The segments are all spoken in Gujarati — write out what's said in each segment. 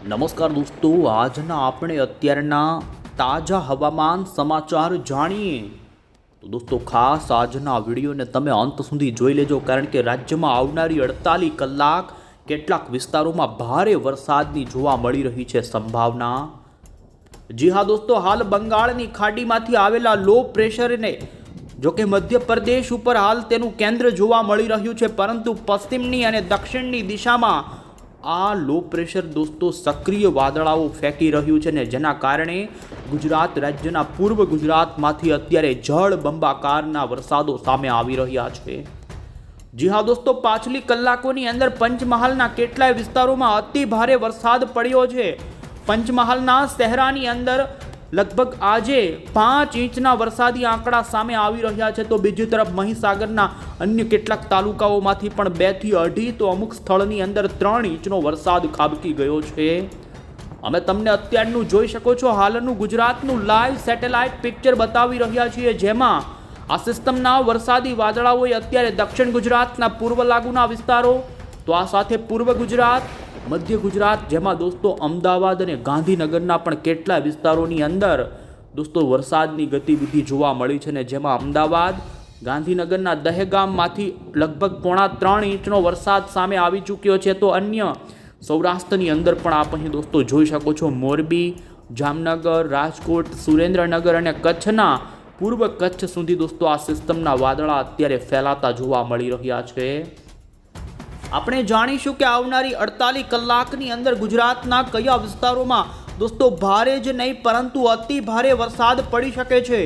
નમસ્કાર દોસ્તો, આજના આપણે અત્યારના તાજા હવામાન સમાચાર જાણીએ તો દોસ્તો ખાસ આજના વિડીયોને તમે અંત સુધી જોઈ લેજો, કારણ કે રાજ્યમાં આવનારી 48 કલાક કેટલાક વિસ્તારોમાં ભારે વરસાદની જોવા મળી રહી છે સંભાવના। જી હા દોસ્તો, હાલ બંગાળની ખાડીમાંથી આવેલા લો પ્રેશરને જોકે મધ્યપ્રદેશ ઉપર હાલ તેનું કેન્દ્ર જોવા મળી રહ્યું છે, પરંતુ પશ્ચિમની અને દક્ષિણની દિશામાં આ લો પ્રેશર દોસ્તો સક્રિય વાદળાઓ ફેંકી રહ્યું છે ને જેના કારણે ગુજરાત રાજ્યના પૂર્વ ગુજરાતમાંથી અત્યારે જળબંબાકારના વરસાદો સામે આવી રહ્યા છે। જી હા દોસ્તો, પાછલી કલાકોની અંદર પંચમહાલના કેટલાય વિસ્તારોમાં અતિ ભારે વરસાદ પડ્યો છે। પંચમહાલના શહેરાની અંદર લગભગ આજે 5 ઇંચના વરસાદી આંકડા સામે આવી રહ્યા છે, તો બીજી તરફ મહીસાગરના અન્ય કેટલાક તાલુકાઓમાંથી પણ 2 થી 2.5 તો અમુક સ્થળની અંદર 3 ઇંચનો વરસાદ ખાબકી ગયો છે। અમે તમને અત્યારનું જોઈ શકો છો હાલનું ગુજરાતનું લાઈવ સેટેલાઇટ પિક્ચર બતાવી રહ્યા છીએ, જેમાં આ સિસ્ટમના વરસાદી વાદળાઓએ અત્યારે દક્ષિણ ગુજરાતના પૂર્વ લાગુના વિસ્તારો, તો આ સાથે પૂર્વ ગુજરાત, મધ્ય ગુજરાત, જેમાં દોસ્તો અમદાવાદ અને ગાંધીનગરના પણ કેટલા વિસ્તારોની અંદર દોસ્તો વરસાદની ગતિવિધિ જોવા મળી છે ને જેમાં અમદાવાદ, ગાંધીનગરના દહેગામમાંથી લગભગ 3.25 ઇંચનો વરસાદ સામે આવી ચૂક્યો છે, તો અન્ય સૌરાષ્ટ્રની અંદર પણ આપ અહીં દોસ્તો જોઈ શકો છો મોરબી, જામનગર, રાજકોટ, સુરેન્દ્રનગર અને કચ્છના પૂર્વ કચ્છ સુધી દોસ્તો આ સિસ્ટમના વાદળા અત્યારે ફેલાતા જોવા મળી રહ્યા છે। આપણે જાણીશું કે આવનારી 48 કલાકની અંદર ગુજરાતના કયા વિસ્તારોમાં દોસ્તો ભારે જ નહીં પરંતુ અતિ ભારે વરસાદ પડી શકે છે।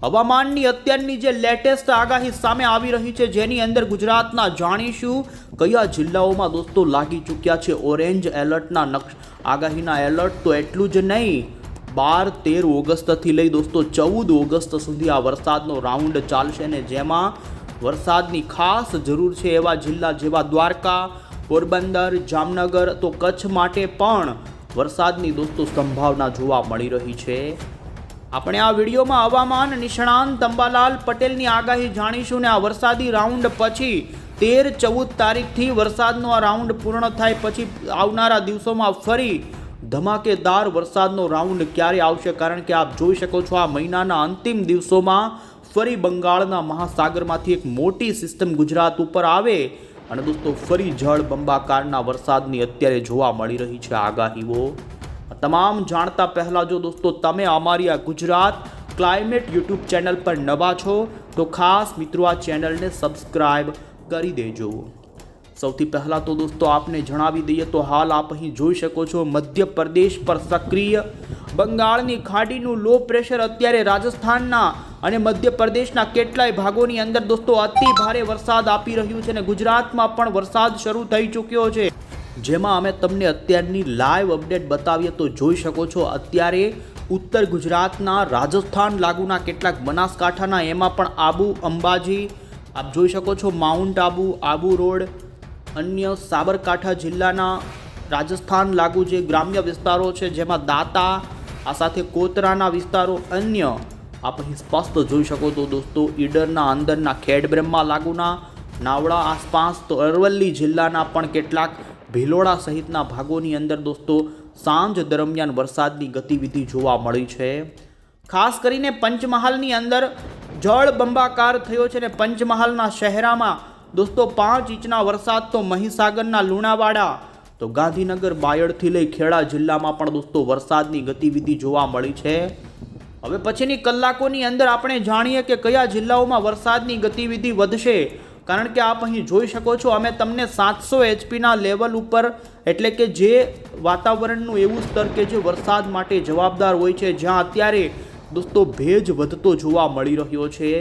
હવામાનની અત્યારની જે લેટેસ્ટ આગાહી સામે આવી રહી છે, જેની અંદર ગુજરાતના જાણીશું કયા જિલ્લાઓમાં દોસ્તો લાગી ચૂક્યા છે ઓરેન્જ એલર્ટના આગાહીના એલર્ટ। તો એટલું જ નહીં, 12-13 ઓગસ્ટથી લઈ દોસ્તો 14 ઓગસ્ટ સુધી આ વરસાદનો રાઉન્ડ ચાલશે ને જેમાં વરસાદની ખાસ જરૂર છે એવા જિલ્લા જેવા દ્વારકા, પોરબંદર, જામનગર, તો કચ્છ માટે પણ વરસાદની દોસ્તો સંભાવના જોવા મળી રહી છે। આપણે આ વિડીયોમાં હવામાન નિષ્ણાંત અંબાલાલ પટેલની આગાહી જાણીશું ને આ વરસાદી રાઉન્ડ પછી 13-14 તારીખથી વરસાદનો આ રાઉન્ડ પૂર્ણ થાય પછી આવનારા દિવસોમાં ફરી ધમાકેદાર વરસાદનો રાઉન્ડ ક્યારે આવશે, કારણ કે આપ જોઈ શકો છો આ મહિનાના અંતિમ દિવસોમાં ફરી બંગાળના મહાસાગરમાંથી એક મોટી સિસ્ટમ ગુજરાત ઉપર આવે અને દોસ્તો ફરી જળબંબાકારના વરસાદની અત્યારે જોવા મળી રહી છે આગાહીઓ। તમામ જાણતા પહેલા જો દોસ્તો તમે અમારી આ ગુજરાત ક્લાઇમેટ યુટ્યુબ ચેનલ પર નવા છો તો ખાસ મિત્રો આ ચેનલને સબસ્ક્રાઇબ કરી દેજો। સૌથી પહેલાં તો દોસ્તો આપને જણાવી દઈએ તો હાલ આપ અહીં જોઈ શકો છો મધ્યપ્રદેશ પર સક્રિય બંગાળની ખાડીનું લો પ્રેશર અત્યારે રાજસ્થાનના અને મધ્યપ્રદેશના કેટલાય ભાગોની અંદર દોસ્તો અતિ ભારે વરસાદ આપી રહ્યું છે અને ગુજરાતમાં પણ વરસાદ શરૂ થઈ ચૂક્યો છે, જેમાં અમે તમને અત્યારની લાઈવ અપડેટ બતાવીએ તો જોઈ શકો છો અત્યારે ઉત્તર ગુજરાતના રાજસ્થાન લાગુના કેટલાક બનાસકાંઠાના એમાં પણ આબુ, અંબાજી આપ જોઈ શકો છો, માઉન્ટ આબુ, આબુ રોડ, અન્ય સાબરકાંઠા જિલ્લાના રાજસ્થાન લાગુ જે ગ્રામ્ય વિસ્તારો છે જેમાં દાતા, આ સાથે કોતરાના વિસ્તારો, અન્ય આપ અહીં સ્પષ્ટ જોઈ શકો તો દોસ્તો ઈડરના અંદરના ખેડબ્રહ્મા લાગુના નાવડા આસપાસ, તો અરવલ્લી જિલ્લાના પણ કેટલાક ભિલોડા સહિતના ભાગોની અંદર દોસ્તો સાંજ દરમિયાન વરસાદની ગતિવિધિ જોવા મળી છે। ખાસ કરીને પંચમહાલની અંદર જળબંબાકાર થયો છે અને પંચમહાલના શહેરામાં દોસ્તો 5 ઇંચના વરસાદ, તો મહીસાગરના લુણાવાડા, તો ગાંધીનગર, બાયડથી લઈ ખેડા જિલ્લામાં પણ દોસ્તો વરસાદની ગતિવિધિ જોવા મળી છે। હવે પછીની કલાકોની અંદર આપણે જાણીએ કે કયા જિલ્લાઓમાં વરસાદની ગતિવિધિ વધશે, કારણ કે આપ અહીં જોઈ શકો છો અમે તમને 700 HPના લેવલ ઉપર, એટલે કે જે વાતાવરણનું એવું સ્તર કે જે વરસાદ માટે જવાબદાર હોય છે, જ્યાં અત્યારે દોસ્તો ભેજ વધતો જોવા મળી રહ્યો છે।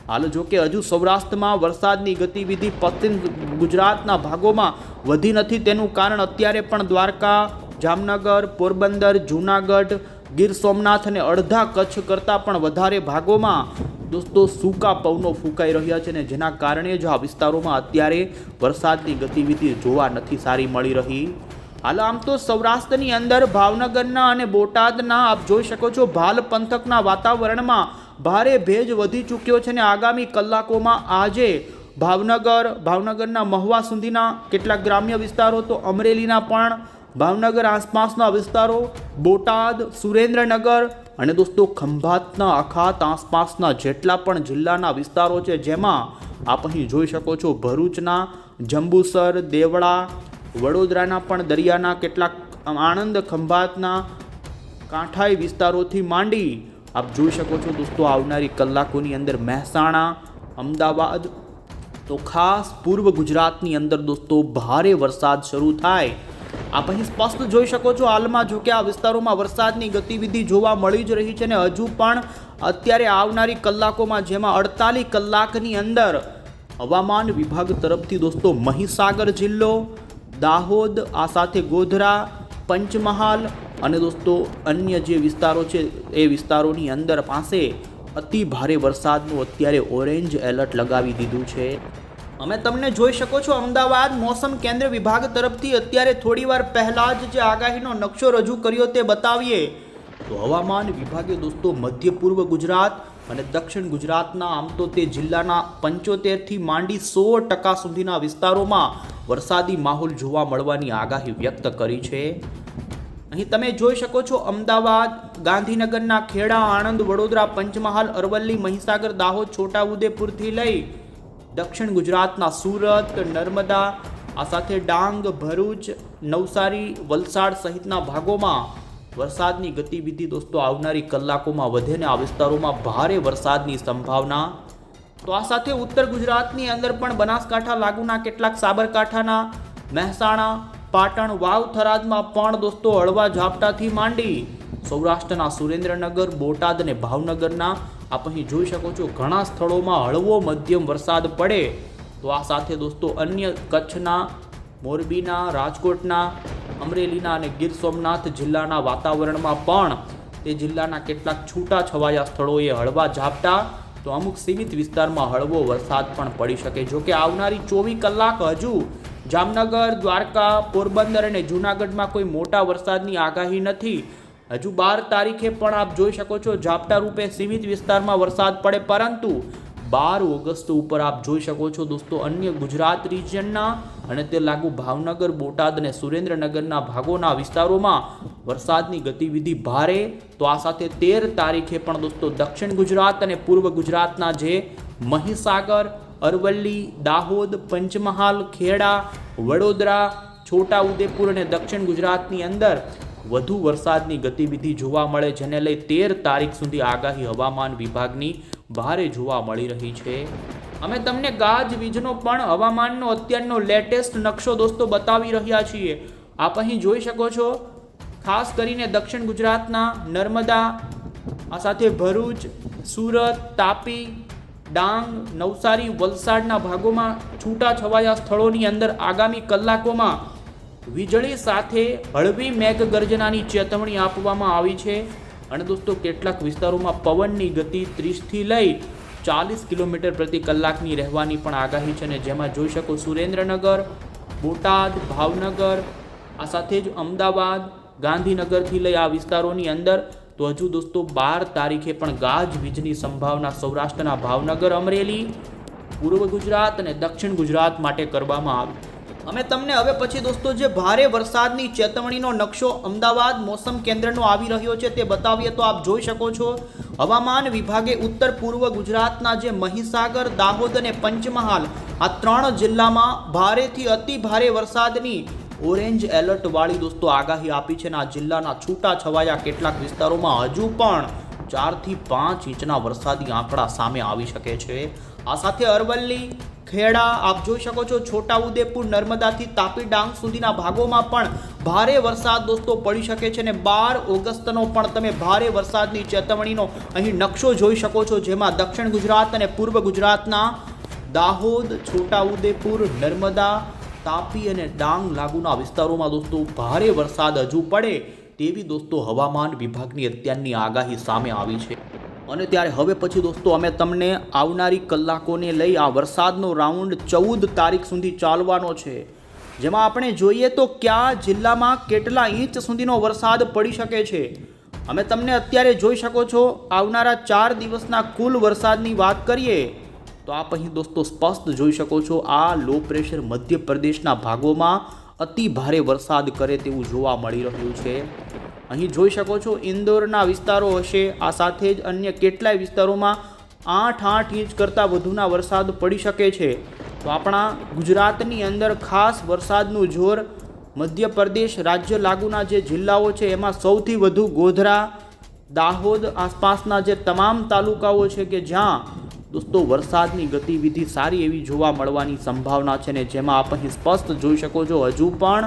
હાલ જો કે હજુ સૌરાષ્ટ્રમાં વરસાદની ગતિવિધિ પશ્ચિમ ગુજરાતના ભાગોમાં વધી નથી, તેનું કારણ અત્યારે પણ દ્વારકા, જામનગર, પોરબંદર, જૂનાગઢ, ગીર સોમનાથ અને અડધા કચ્છ કરતાં પણ વધારે ભાગોમાં દોસ્તો સૂકા પવનો ફૂંકાઈ રહ્યા છે ને જેના કારણે જ આ વિસ્તારોમાં અત્યારે વરસાદની ગતિવિધિ જોવા નથી સારી મળી રહી। હાલ આમ તો સૌરાષ્ટ્રની અંદર ભાવનગરના અને બોટાદના આપ જોઈ શકો છો ભાલ પંથકના વાતાવરણમાં ભારે ભેજ વધી ચૂક્યો છે અને આગામી કલાકોમાં આજે ભાવનગરના મહુવા સુધીના કેટલાક ગ્રામ્ય વિસ્તારો, તો અમરેલીના પણ ભાવનગર આસપાસના વિસ્તારો, બોટાદ, સુરેન્દ્રનગર અને દોસ્તો ખંભાતના અખાત આસપાસના જેટલા પણ જિલ્લાના વિસ્તારો છે, જેમાં આપ અહીં જોઈ શકો છો ભરૂચના, જંબુસર, દેવળા, વડોદરાના પણ દરિયાના કેટલાક, આણંદ, ખંભાતના કાંઠાઈ વિસ્તારોથી માંડી આપ જોઈ શકો છો દોસ્તો આવનારી કલાકોની અંદર મહેસાણા, અમદાવાદ, તો ખાસ પૂર્વ ગુજરાતની અંદર દોસ્તો ભારે વરસાદ શરૂ થાય આપ અહીં સ્પષ્ટ જોઈ શકો છો. હાલમાં જો કે આ વિસ્તારોમાં વરસાદની ગતિવિધિ જોવા મળી જ રહી છે અને હજુ પણ અત્યારે આવનારી કલાકોમાં, જેમાં 48 કલાકની અંદર હવામાન વિભાગ તરફથી દોસ્તો મહીસાગર જિલ્લો, દાહોદ, આ સાથે ગોધરા, પંચમહાલ અને દોસ્તો અન્ય જે વિસ્તારો છે એ વિસ્તારોની અંદર પાસે અતિ ભારે વરસાદનું અત્યારે ઓરેન્જ એલર્ટ લગાવી દીધું છે. અમે તમને જોઈ શકો છો અમદાવાદ મોસમ કેન્દ્ર વિભાગ તરફથી અત્યારે થોડીવાર પહેલાં જ જે આગાહીનો નકશો રજૂ કર્યો તે બતાવીએ તો હવામાન વિભાગે દોસ્તો મધ્ય પૂર્વ ગુજરાત અને દક્ષિણ ગુજરાતના આમ તો તે જિલ્લાના 75થી માંડી 100% સુધીના વિસ્તારોમાં વરસાદી માહોલ જોવા મળવાની આગાહી વ્યક્ત કરી છે. અહીં તમે જોઈ શકો છો અમદાવાદ, ગાંધીનગરના ખેડા, આણંદ, વડોદરા, પંચમહાલ, અરવલ્લી, મહીસાગર, દાહોદ, છોટાઉદેપુરથી લઈ દક્ષિણ ગુજરાતના સુરત, નર્મદા, આ સાથે ડાંગ, ભરૂચ, નવસારી, વલસાડ સહિતના ભાગોમાં વરસાદની ગતિવિધિ દોસ્તો આવનારી કલાકોમાં વધે ને આ વિસ્તારોમાં ભારે વરસાદની સંભાવના. તો આ સાથે ઉત્તર ગુજરાતની અંદર પણ બનાસકાંઠા લાગુના કેટલાક, સાબરકાંઠાના, મહેસાણા, પાટણ, વાવ, થરાદમાં પણ દોસ્તો હળવા ઝાપટાથી માંડી સૌરાષ્ટ્રના સુરેન્દ્રનગર, બોટાદ અને ભાવનગરના આપ અહીં જોઈ શકો છો ઘણા સ્થળોમાં હળવો મધ્યમ વરસાદ પડે. તો આ સાથે દોસ્તો અન્ય કચ્છના, મોરબીના, રાજકોટના, અમરેલીના અને ગીર સોમનાથ જિલ્લાના વાતાવરણમાં પણ તે જિલ્લાના કેટલાક છૂટા છવાયા સ્થળોએ હળવા ઝાપટા, તો અમુક સીમિત વિસ્તારમાં હળવો વરસાદ પણ પડી શકે. જો કે આવનારી 24 કલાક હજુ જામનગર, દ્વારકા, પોરબંદર અને જૂનાગઢમાં કોઈ મોટા વરસાદની આગાહી નથી. હજુ 12 તારીખે પણ આપ જોઈ શકો છો ઝાપટા રૂપે સીમિત વિસ્તારમાં વરસાદ પડે, પરંતુ 12 ઓગસ્ટ ઉપર આપ જોઈ શકો છો દોસ્તો અન્ય ગુજરાત રિજિયનના અને તે લાગુ ભાવનગર, બોટાદ અને સુરેન્દ્રનગરના ભાગોના વિસ્તારોમાં વરસાદની ગતિવિધિ ભારે. તો આ સાથે 13 તારીખે પણ દોસ્તો દક્ષિણ ગુજરાત અને પૂર્વ ગુજરાતના જે મહીસાગર, અરવલ્લી, દાહોદ, પંચમહાલ, ખેડા, વડોદરા, છોટાઉદેપુર અને દક્ષિણ ગુજરાતની અંદર વધુ વરસાદની ગતિવિધિ જોવા મળે, જેને લઈ 13 તારીખ સુધી આગાહી હવામાન વિભાગની ભારે જોવા મળી રહી છે. અમે તમને ગાજવીજનો પણ હવામાનનો અત્યારનો લેટેસ્ટ નકશો દોસ્તો બતાવી રહ્યા છીએ. આપ અહીં જોઈ શકો છો ખાસ કરીને દક્ષિણ ગુજરાતના નર્મદા, આ સાથે ભરૂચ, સુરત, તાપી, ડાંગ, નવસારી, વલસાડના ભાગોમાં છૂટા છવાયા સ્થળોની અંદર આગામી કલાકોમાં વીજળી સાથે હળવી મેઘગર્જનાની ચેતવણી આપવામાં આવી છે. અને દોસ્તો કેટલાક વિસ્તારોમાં પવનની ગતિ 30થી લઈ 40 કિલોમીટર પ્રતિ કલાકની રહેવાની પણ આગાહી છે. અને જેમાં જોઈ શકો સુરેન્દ્રનગર, બોટાદ, ભાવનગર, આ સાથે જ અમદાવાદ, ગાંધીનગરથી લઈ આ વિસ્તારોની અંદર તો હજુ દોસ્તો 12 તારીખે પણ ગાજવીજની સંભાવના સૌરાષ્ટ્રના ભાવનગર, અમરેલી, પૂર્વ ગુજરાત અને દક્ષિણ ગુજરાત માટે કરવામાં આવી. અમે તમને હવે પછી દોસ્તો જે ભારે વરસાદની ચેતવણીનો નકશો અમદાવાદ મોસમ કેન્દ્રનો આવી રહ્યો છે તે બતાવીએ તો આપ જોઈ શકો છો હવામાન વિભાગે ઉત્તર પૂર્વ ગુજરાતના જે મહીસાગર, દાહોદ અને પંચમહાલ આ 3 જિલ્લામાં ભારેથી અતિ ભારે વરસાદની ઓરેન્જ એલર્ટ વાળી દોસ્તો આગાહી આપી છે. અને આ જિલ્લાના છૂટા છવાયા કેટલાક વિસ્તારોમાં હજુ પણ 4 થી 5 ઇંચના વરસાદી આંકડા સામે આવી શકે છે. આ સાથે અરવલ્લી, ખેડા, આપ જોઈ શકો છો છોટાઉદેપુર, નર્મદાથી તાપી, ડાંગ સુધીના ભાગોમાં પણ ભારે વરસાદ દોસ્તો પડી શકે છે. અને 12 ઓગસ્ટનો પણ તમે ભારે વરસાદની ચેતવણીનો અહીં નકશો જોઈ શકો છો, જેમાં દક્ષિણ ગુજરાત અને પૂર્વ ગુજરાતના દાહોદ, છોટાઉદેપુર, નર્મદા, તાપી અને ડાંગ લાગુના વિસ્તારોમાં દોસ્તો ભારે વરસાદ હજુ પડે તેવી દોસ્તો હવામાન વિભાગની અત્યારની આગાહી સામે આવી છે. અને ત્યારે હવે પછી દોસ્તો અમે તમને આવનારી કલાકોને લઈ આ વરસાદનો રાઉન્ડ 14 તારીખ સુધી ચાલવાનો છે, જેમાં આપણે જોઈએ તો કયા જિલ્લામાં કેટલા ઇંચ સુધીનો વરસાદ પડી શકે છે. અમે તમને અત્યારે જોઈ શકો છો આવનારા 4 દિવસના કુલ વરસાદની વાત કરીએ તો આપ અહીં દોસ્તો સ્પષ્ટ જોઈ શકો છો આ લો પ્રેશર મધ્યપ્રદેશના ભાગોમાં અતિ ભારે વરસાદ કરે તેવું જોવા મળી રહ્યું છે। અહીં જોઈ શકો છો ઇન્દોરના વિસ્તારો હશે, આ સાથે જ અન્ય કેટલાય વિસ્તારોમાં 8 ઇંચ કરતાં વધુના વરસાદ પડી શકે છે। તો આપણા ગુજરાતની અંદર ખાસ વરસાદનું જોર મધ્યપ્રદેશ રાજ્ય લાગુના જે જિલ્લાઓ છે એમાં સૌથી વધુ ગોધરા, દાહોદ આસપાસના જે તમામ તાલુકાઓ છે કે જ્યાં દોસ્તો વરસાદની ગતિવિધિ સારી એવી જોવા મળવાની સંભાવના છે ને જેમાં આપ અહીં સ્પષ્ટ જોઈ શકો છો હજુ પણ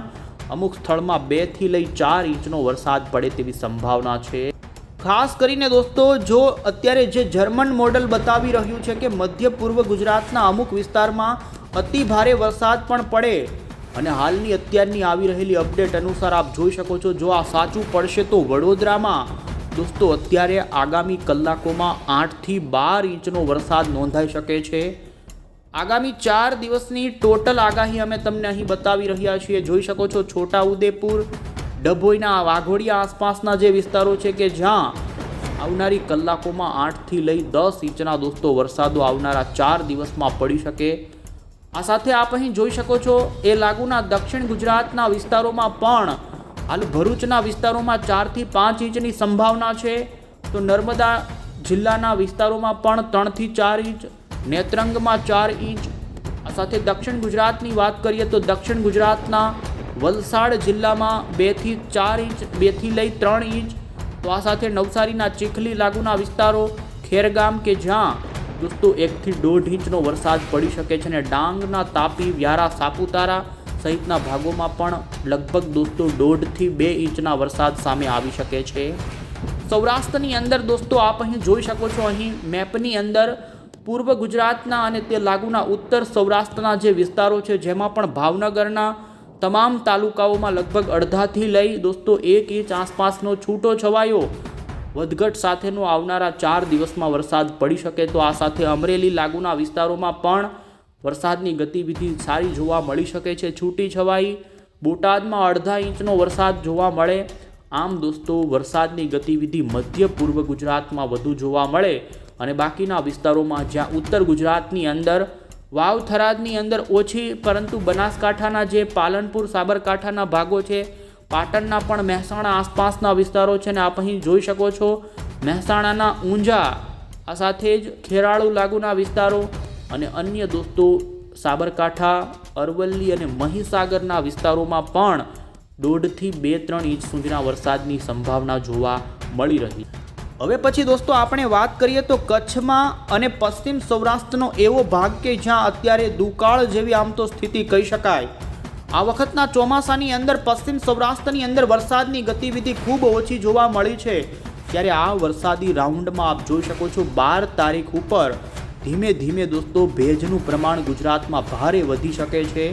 અમુક સ્થળમાં 2 થી લઈ 4 ઇંચનો વરસાદ પડે તેવી સંભાવના છે। ખાસ કરીને દોસ્તો જો અત્યારે જે જર્મન મોડલ બતાવી રહ્યું છે કે મધ્ય પૂર્વ ગુજરાતના અમુક વિસ્તારમાં અતિ ભારે વરસાદ પણ પડે અને હાલની અત્યારની આવી રહેલી અપડેટ અનુસાર આપ જોઈ શકો છો જો આ સાચું પડશે તો વડોદરામાં દોસ્તો અત્યારે આગામી કલાકોમાં 8 થી 12 ઇંચનો વરસાદ નોંધાઈ શકે છે। આગામી 4 દિવસની ટોટલ આગાહી અમે તમને અહીં બતાવી રહ્યા છીએ। જોઈ શકો છો છોટાઉદેપુર, ડભોઈના વાઘોડિયા આસપાસના જે વિસ્તારો છે કે જ્યાં આવનારી કલાકોમાં 8 થી લઈ 10 ઇંચના દોસ્તો વરસાદો આવનારા 4 દિવસમાં પડી શકે। આ સાથે આપ અહીં જોઈ શકો છો એ લાગુના દક્ષિણ ગુજરાતના વિસ્તારોમાં પણ હાલ ભરૂચના વિસ્તારોમાં 4 થી 5 ઇંચની સંભાવના છે। તો નર્મદા જિલ્લાના વિસ્તારોમાં પણ 3 થી 4 ઇંચ, નેત્રંગમાં 4 ઇંચ। આ સાથે દક્ષિણ ગુજરાતની વાત કરીએ તો દક્ષિણ ગુજરાતના વલસાડ જિલ્લામાં 2 થી 4 ઇંચ, 2 થી લઈ 3 ઇંચ। તો આ સાથે નવસારીના ચીખલી લાગુના વિસ્તારો, ખેરગામ કે જ્યાં દોસ્તો 1 થી 1.5 ઇંચનો વરસાદ પડી શકે છે અને ડાંગના તાપી, વ્યારા, સાપુતારા સહિતના ભાગોમાં પણ લગભગ દોસ્તો 1.5 થી 2 ઇંચના વરસાદ સામે આવી શકે છે। સૌરાષ્ટ્રની અંદર દોસ્તો આપ અહીં જોઈ શકો છો અહીં મેપની અંદર પૂર્વ ગુજરાતના અને તે લાગુના ઉત્તર સૌરાષ્ટ્રના જે વિસ્તારો છે જેમાં પણ ભાવનગરના તમામ તાલુકાઓમાં લગભગ અડધાથી લઈ દોસ્તો 1 ઇંચ આસપાસનો છૂટો છવાયો વધઘટ સાથેનો આવનારા 4 દિવસમાં વરસાદ પડી શકે। તો આ સાથે અમરેલી લાગુના વિસ્તારોમાં પણ વરસાદની ગતિવિધિ સારી જોવા મળી શકે છે છૂટી છવાઈ। બોટાદમાં અડધા ઇંચનો વરસાદ જોવા મળે। આમ દોસ્તો વરસાદની ગતિવિધિ મધ્ય પૂર્વ ગુજરાતમાં વધુ જોવા મળે અને બાકીના વિસ્તારોમાં જ્યાં ઉત્તર ગુજરાતની અંદર વાવ થરાદની અંદર ઓછી, પરંતુ બનાસકાંઠાના જે પાલનપુર, સાબરકાંઠાના ભાગો છે, પાટણના પણ મહેસાણા આસપાસના વિસ્તારો છે ને આપ અહીં જોઈ શકો છો મહેસાણાના ઊંઝા, આ સાથે જ ખેરાળુ લાગુના વિસ્તારો અને અન્ય દોસ્તો સાબરકાંઠા, અરવલ્લી અને મહીસાગરના વિસ્તારોમાં પણ 1.5 થી 2-3 ઇંચ સુધીના વરસાદની સંભાવના જોવા મળી રહી। હવે પછી દોસ્તો આપણે વાત કરીએ તો કચ્છમાં અને પશ્ચિમ સૌરાષ્ટ્રનો એવો ભાગ કે જ્યાં અત્યારે દુકાળ જેવી આમ તો સ્થિતિ કહી શકાય। આ વખતના ચોમાસાની અંદર પશ્ચિમ સૌરાષ્ટ્રની અંદર વરસાદની ગતિવિધિ ખૂબ ઓછી જોવા મળી છે, ત્યારે આ વરસાદી રાઉન્ડમાં આપ જોઈ શકો છો 12 તારીખ ઉપર ધીમે ધીમે દોસ્તો ભેજનું પ્રમાણ ગુજરાતમાં ભારે વધી શકે છે।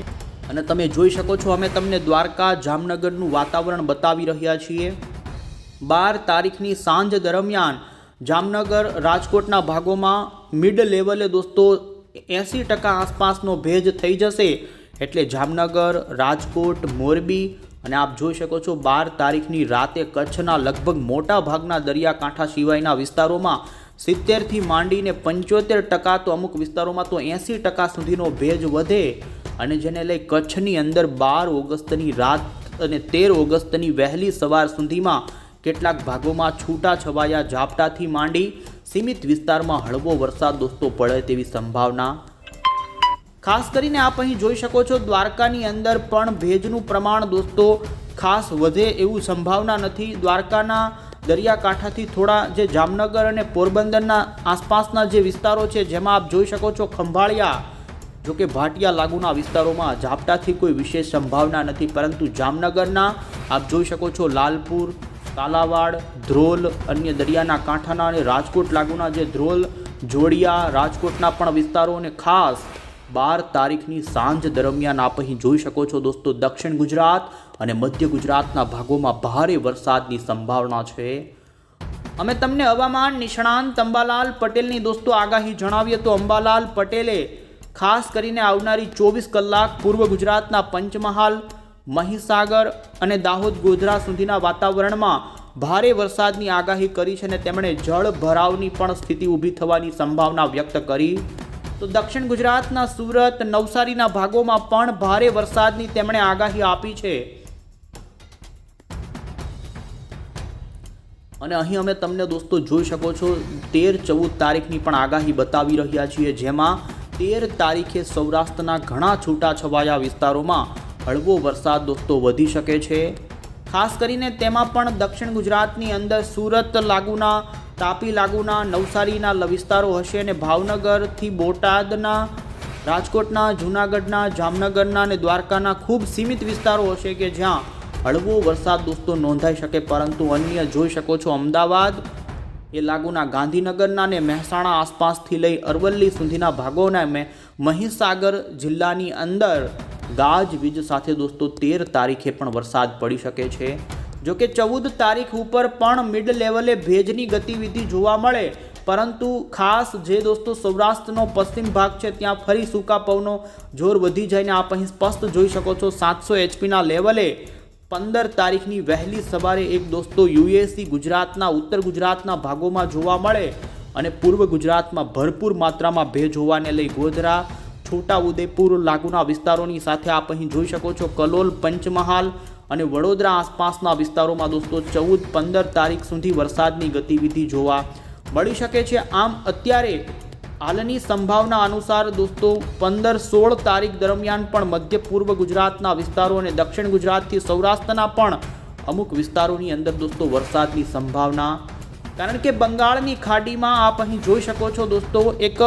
અને તમે જોઈ શકો છો અમે તમને દ્વારકા, જામનગરનું વાતાવરણ બતાવી રહ્યા છીએ। 12 તારીખની સાંજ દરમિયાન જામનગર, રાજકોટના ભાગોમાં મિડ લેવલે દોસ્તો 80% આસપાસનો ભેજ થઈ જશે। એટલે જામનગર, રાજકોટ, મોરબી અને આપ જોઈ શકો છો 12 તારીખની રાતે કચ્છના લગભગ મોટા ભાગના દરિયાકાંઠા સિવાયના વિસ્તારોમાં 70 થી માંડીને 75%, તો અમુક વિસ્તારોમાં તો 80% સુધીનો ભેજ વધે અને જેને લઈ કચ્છની અંદર 12 ઓગસ્ટની રાત અને 13 ઓગસ્ટની વહેલી સવાર સુધીમાં કેટલાક ભાગોમાં છૂટા છવાયા ઝાપટાથી માંડી સીમિત વિસ્તારમાં હળવો વરસાદ દોસ્તો પડે તેવી સંભાવના। ખાસ કરીને આપ અહીં જોઈ શકો છો દ્વારકાની અંદર પણ ભેજનું પ્રમાણ દોસ્તો ખાસ વધે એવું સંભાવના નથી। દ્વારકાના દરિયાકાંઠાથી થોડા જે જામનગર અને પોરબંદરના આસપાસના જે વિસ્તારો છે જેમાં આપ જોઈ શકો છો ખંભાળિયા, જો કે ભાટિયા લાગુના વિસ્તારોમાં ઝાપટાથી કોઈ વિશેષ સંભાવના નથી, પરંતુ જામનગરના આપ જોઈ શકો છો લાલપુર, કાલાવાડ, ધ્રોલ, અન્ય દરિયાના કાંઠાના અને રાજકોટ લાગુના જે ધ્રોલ, જોડિયા, રાજકોટના પણ વિસ્તારો અને ખાસ 12 તારીખની સાંજ દરમિયાન આપ અહીં જોઈ શકો છો દોસ્તો દક્ષિણ ગુજરાત અને મધ્ય ગુજરાતના ભાગોમાં ભારે વરસાદની સંભાવના છે। અમે તમને હવામાન નિષ્ણાંત અંબાલાલ પટેલની દોસ્તો આગાહી જણાવીએ તો અંબાલાલ પટેલે ખાસ કરીને આવનારી 24 કલાક પૂર્વ ગુજરાતના પંચમહાલ, મહીસાગર અને દાહોદ, ગોધરા સુધીના વાતાવરણમાં ભારે વરસાદની આગાહી કરી છે અને તેમણે જળ ભરાવની પણ સ્થિતિ ઊભી થવાની સંભાવના વ્યક્ત કરી। તો તો દક્ષિણ ગુજરાતના સુરત, નવસારીના ભાગોમાં પણ ભારે વરસાદની તેમણે આગાહી આપી છે. અને અહીં અમે તમને દોસ્તો જોઈ શકો છો 13-14 તારીખની પણ આગાહી બતાવી રહ્યા છીએ, જેમાં 13 તારીખે સૌરાષ્ટ્રના ઘણા છૂટાછવાયા વિસ્તારોમાં હળવો વરસાદ દોસ્તો વધી શકે છે. ખાસ કરીને તેમાં પણ દક્ષિણ ગુજરાતની અંદર સુરત લાગુના, તાપી લાગુના, નવસારીના વિસ્તારો હશે અને ભાવનગરથી બોટાદના, રાજકોટના, જૂનાગઢના, જામનગરના અને દ્વારકાના ખૂબ સીમિત વિસ્તારો હશે કે જ્યાં હળવો વરસાદ દોસ્તો નોંધાઈ શકે. પરંતુ અન્ય જોઈ શકો છો અમદાવાદ એ લાગુના, ગાંધીનગરના અને મહેસાણા આસપાસથી લઈ અરવલ્લી સુધીના ભાગોના મહીસાગર જિલ્લાની અંદર ગાજવીજ સાથે દોસ્તો 13 તારીખે પણ વરસાદ પડી શકે છે. જો કે 14 તારીખ ઉપર પણ મિડ લેવલે ભેજની ગતિવિધિ જોવા મળે, પરંતુ ખાસ જે દોસ્તો સૌરાષ્ટ્રનો પશ્ચિમ ભાગ છે ત્યાં ફરી સૂકા પવનો જોર વધી જાય ને આપ અહીં સ્પષ્ટ જોઈ શકો છો 700 HP લેવલે 15 તારીખની વહેલી સવારે એક દોસ્તો યુએસી ગુજરાતના, ઉત્તર ગુજરાતના ભાગોમાં જોવા મળે અને પૂર્વ ગુજરાતમાં ભરપૂર માત્રામાં ભેજ હોવાને લઈ ગોધરા, છોટાઉદેપુર લાગુના વિસ્તારોની સાથે આપ અહીં જોઈ શકો છો કલોલ, પંચમહાલ અને વડોદરા આસપાસના વિસ્તારોમાં દોસ્તો 14-15 તારીખ સુધી વરસાદની ગતિવિધિ જોવા મળી શકે છે. આમ અત્યારે હાલની સંભાવના અનુસાર દોસ્તો 15-16 તારીખ દરમિયાન પણ મધ્ય પૂર્વ ગુજરાતના વિસ્તારો અને દક્ષિણ ગુજરાતથી સૌરાષ્ટ્રના પણ અમુક વિસ્તારોની અંદર દોસ્તો વરસાદની સંભાવના, કારણ કે બંગાળની ખાડીમાં આપ અહીં જોઈ શકો છો દોસ્તો એક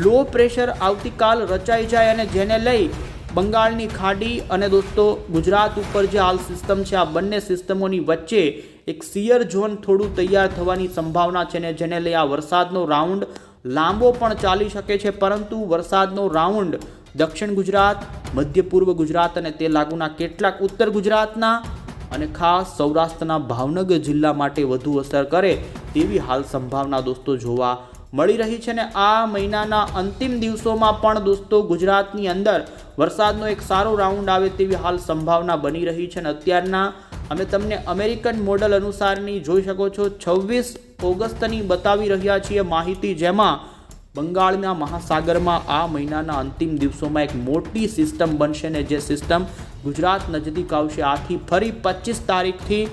લો પ્રેશર આવતીકાલ રચાઈ જાય અને જેને લઈ બંગાળની ખાડી અને દોસ્તો ગુજરાત ઉપર જે હાલ સિસ્ટમ છે, આ બંને સિસ્ટમોની વચ્ચે એક સિયર ઝોન થોડું તૈયાર થવાની સંભાવના છે ને જેને લઈ આ વરસાદનો રાઉન્ડ લાંબો પણ ચાલી શકે છે. પરંતુ વરસાદનો રાઉન્ડ દક્ષિણ ગુજરાત, મધ્ય પૂર્વ ગુજરાત અને તે લાગુના કેટલાક ઉત્તર ગુજરાતના અને ખાસ સૌરાષ્ટ્રના ભાવનગર જિલ્લા માટે વધુ અસર કરે તેવી હાલ સંભાવના દોસ્તો જોવા મળી રહી છે. ને આ મહિનાના અંતિમ દિવસોમાં પણ દોસ્તો ગુજરાતની અંદર વરસાદનો એક સારો રાઉન્ડ આવે તેવી હાલ સંભાવના બની રહી છે. અને અત્યારના અમે તમને અમેરિકન મોડલ અનુસારની જોઈ શકો છો 26 ઓગસ્ટની બતાવી રહ્યા છીએ માહિતી, જેમાં બંગાળના મહાસાગરમાં આ મહિનાના અંતિમ દિવસોમાં એક મોટી સિસ્ટમ બનશે ને જે સિસ્ટમ ગુજરાત નજીક આવશે. આથી ફરી 25 તારીખથી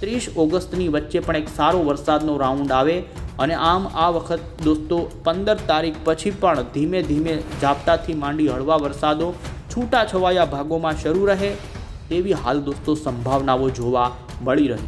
30 ઓગસ્ટની વચ્ચે પણ એક સારો વરસાદનો રાઉન્ડ આવે અને આમ આ વખત દોસ્તો 15 તારીખ પછી પણ ધીમે ધીમે ઝાપટાથી માંડી હળવા વરસાદો છૂટાછવાયા ભાગોમાં શરૂ રહે તેવી હાલ દોસ્તો સંભાવનાઓ જોવા મળી રહી.